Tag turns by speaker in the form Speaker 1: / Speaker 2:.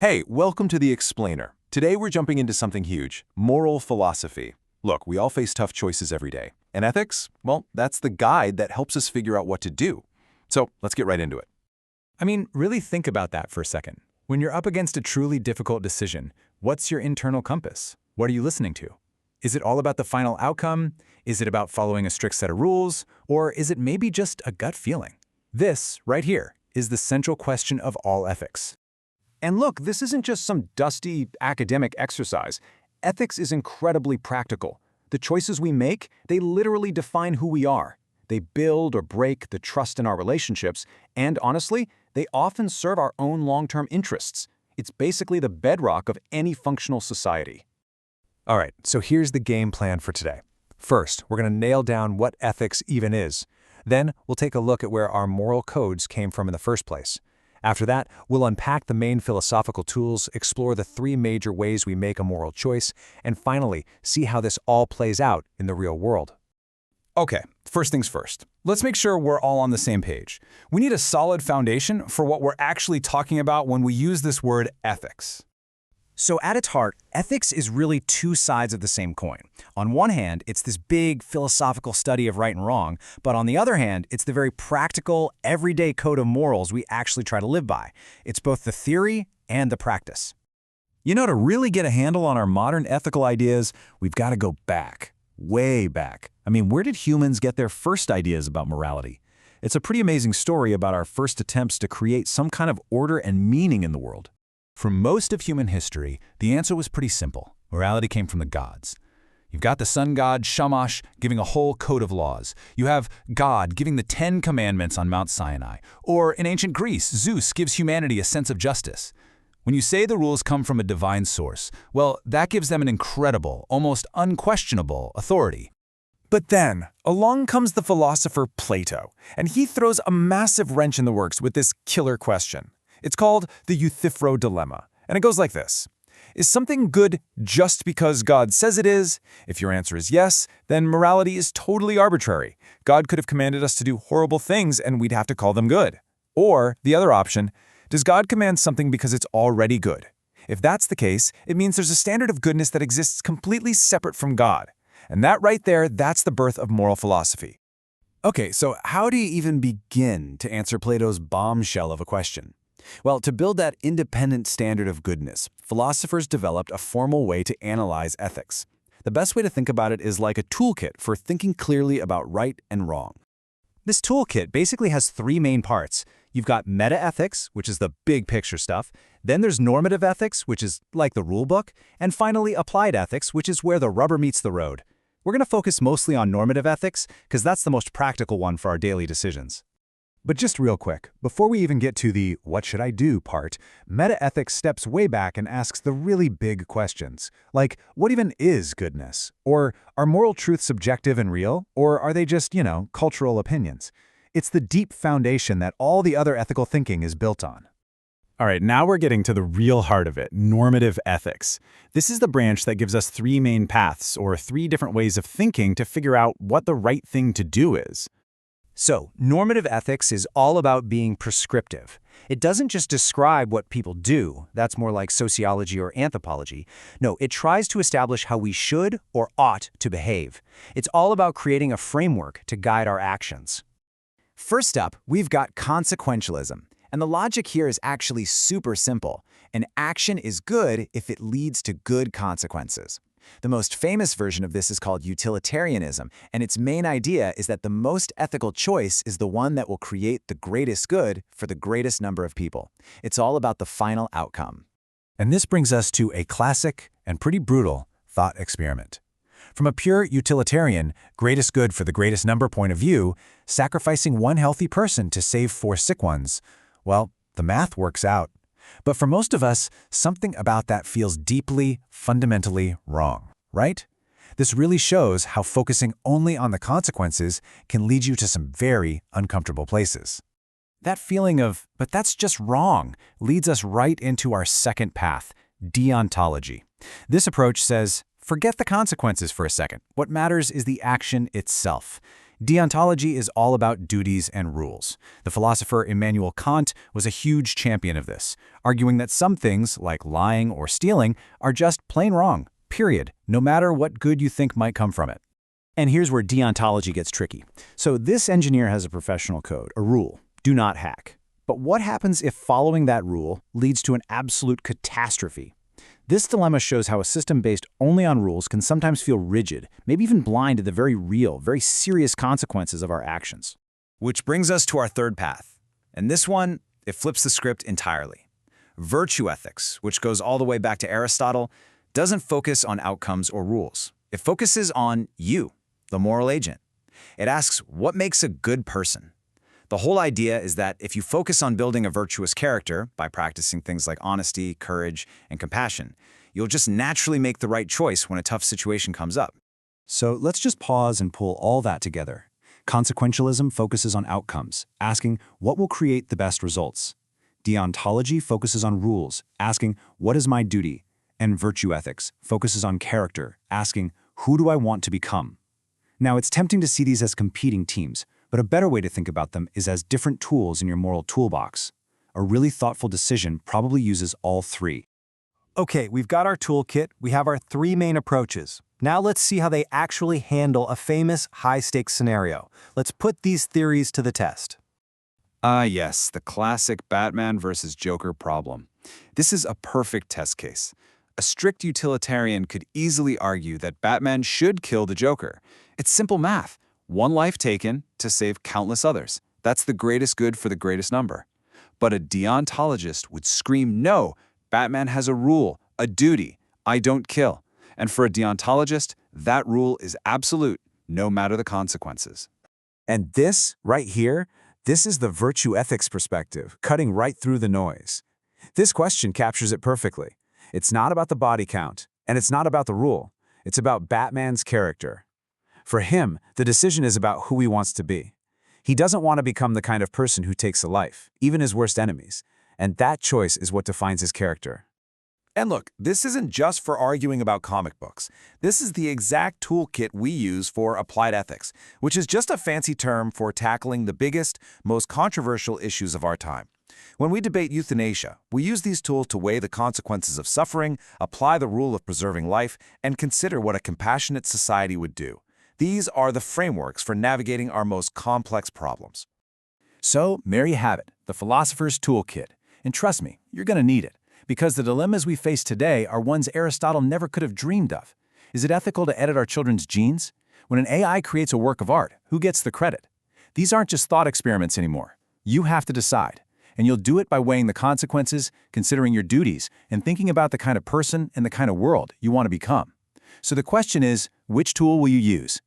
Speaker 1: Hey, welcome to The Explainer. Today we're jumping into something huge, moral philosophy. Look, we all face tough choices every day. And ethics, well, that's the guide that helps us figure out what to do. So let's get right into it.
Speaker 2: I mean, really think about that for a second. When you're up against a truly difficult decision, what's your internal compass? What are you listening to? Is it all about the final outcome? Is it about following a strict set of rules? Or is it maybe just a gut feeling? This, right here, is the central question of all ethics.
Speaker 3: And look, this isn't just some dusty academic exercise. Ethics is incredibly practical. The choices we make, they literally define who we are. They build or break the trust in our relationships, and honestly, they often serve our own long-term interests. It's basically the bedrock of any functional society.
Speaker 4: All right, so here's the game plan for today. First, we're going to nail down what ethics even is. Then, we'll take a look at where our moral codes came from in the first place. After that, we'll unpack the main philosophical tools, explore the three major ways we make a moral choice, and finally, see how this all plays out in the real world.
Speaker 2: Okay, first things first. Let's make sure we're all on the same page. We need a solid foundation for what we're actually talking about when we use this word ethics.
Speaker 5: So at its heart, ethics is really two sides of the same coin. On one hand, it's this big philosophical study of right and wrong, but on the other hand, it's the very practical, everyday code of morals we actually try to live by. It's both the theory and the practice.
Speaker 6: You know, to really get a handle on our modern ethical ideas, we've got to go back, way back. I mean, where did humans get their first ideas about morality? It's a pretty amazing story about our first attempts to create some kind of order and meaning in the world. For most of human history, the answer was pretty simple. Morality came from the gods. You've got the sun god Shamash giving a whole code of laws. You have God giving the 10 Commandments on Mount Sinai. Or in ancient Greece, Zeus gives humanity a sense of justice. When you say the rules come from a divine source, well, that gives them an incredible, almost unquestionable authority.
Speaker 3: But then, along comes the philosopher Plato, and he throws a massive wrench in the works with this killer question. It's called the Euthyphro dilemma, and it goes like this. Is something good just because God says it is? If your answer is yes, then morality is totally arbitrary. God could have commanded us to do horrible things and we'd have to call them good. Or, the other option, does God command something because it's already good? If that's the case, it means there's a standard of goodness that exists completely separate from God. And that right there, that's the birth of moral philosophy.
Speaker 6: Okay, so how do you even begin to answer Plato's bombshell of a question? Well, to build that independent standard of goodness, philosophers developed a formal way to analyze ethics. The best way to think about it is like a toolkit for thinking clearly about right and wrong.
Speaker 5: This toolkit basically has three main parts. You've got meta-ethics, which is the big picture stuff. Then there's normative ethics, which is like the rule book. And finally, applied ethics, which is where the rubber meets the road. We're going to focus mostly on normative ethics because that's the most practical one for our daily decisions.
Speaker 4: But just real quick, before we even get to the what should I do part, meta-ethics steps way back and asks the really big questions, like what even is goodness? Or are moral truths subjective and real? Or are they just, cultural opinions? It's the deep foundation that all the other ethical thinking is built on.
Speaker 6: All right, now we're getting to the real heart of it, normative ethics. This is the branch that gives us three main paths, or three different ways of thinking to figure out what the right thing to do is.
Speaker 5: So, normative ethics is all about being prescriptive. It doesn't just describe what people do, that's more like sociology or anthropology. No, it tries to establish how we should or ought to behave. It's all about creating a framework to guide our actions. First up, we've got consequentialism. And the logic here is actually super simple. An action is good if it leads to good consequences. The most famous version of this is called utilitarianism, and its main idea is that the most ethical choice is the one that will create the greatest good for the greatest number of people. It's all about the final outcome.
Speaker 4: And this brings us to a classic and pretty brutal thought experiment. From a pure utilitarian, greatest good for the greatest number point of view, sacrificing one healthy person to save 4 sick ones, well, the math works out. But for most of us, something about that feels deeply, fundamentally wrong, right? This really shows how focusing only on the consequences can lead you to some very uncomfortable places. That feeling of, but that's just wrong, leads us right into our second path, deontology. This approach says, forget the consequences for a second. What matters is the action itself. Deontology is all about duties and rules. The philosopher Immanuel Kant was a huge champion of this, arguing that some things, like lying or stealing, are just plain wrong, period, no matter what good you think might come from it. And here's where deontology gets tricky. So this engineer has a professional code, a rule: do not hack. But what happens if following that rule leads to an absolute catastrophe? This dilemma shows how a system based only on rules can sometimes feel rigid, maybe even blind to the very real, very serious consequences of our actions.
Speaker 2: Which brings us to our third path. And this one, it flips the script entirely. Virtue ethics, which goes all the way back to Aristotle, doesn't focus on outcomes or rules. It focuses on you, the moral agent. It asks, what makes a good person? The whole idea is that if you focus on building a virtuous character by practicing things like honesty, courage, and compassion, you'll just naturally make the right choice when a tough situation comes up.
Speaker 4: So let's just pause and pull all that together. Consequentialism focuses on outcomes, asking what will create the best results. Deontology focuses on rules, asking what is my duty? And virtue ethics focuses on character, asking who do I want to become? Now, it's tempting to see these as competing teams, but a better way to think about them is as different tools in your moral toolbox. A really thoughtful decision probably uses all three.
Speaker 5: Okay, we've got our toolkit, we have our three main approaches. Now let's see how they actually handle a famous high-stakes scenario. Let's put these theories to the test.
Speaker 2: Yes, the classic Batman versus Joker problem. This is a perfect test case. A strict utilitarian could easily argue that Batman should kill the Joker. It's simple math. One life taken to save countless others. That's the greatest good for the greatest number. But a deontologist would scream, no, Batman has a rule, a duty, I don't kill. And for a deontologist, that rule is absolute, no matter the consequences.
Speaker 4: And this, right here, this is the virtue ethics perspective, cutting right through the noise. This question captures it perfectly. It's not about the body count, and it's not about the rule. It's about Batman's character. For him, the decision is about who he wants to be. He doesn't want to become the kind of person who takes a life, even his worst enemies, and that choice is what defines his character.
Speaker 1: And look, this isn't just for arguing about comic books. This is the exact toolkit we use for applied ethics, which is just a fancy term for tackling the biggest, most controversial issues of our time. When we debate euthanasia, we use these tools to weigh the consequences of suffering, apply the rule of preserving life, and consider what a compassionate society would do. These are the frameworks for navigating our most complex problems.
Speaker 2: So, there you have it, the philosopher's toolkit. And trust me, you're going to need it, because the dilemmas we face today are ones Aristotle never could have dreamed of. Is it ethical to edit our children's genes? When an AI creates a work of art, who gets the credit? These aren't just thought experiments anymore. You have to decide. And you'll do it by weighing the consequences, considering your duties, and thinking about the kind of person and the kind of world you want to become. So the question is, which tool will you use?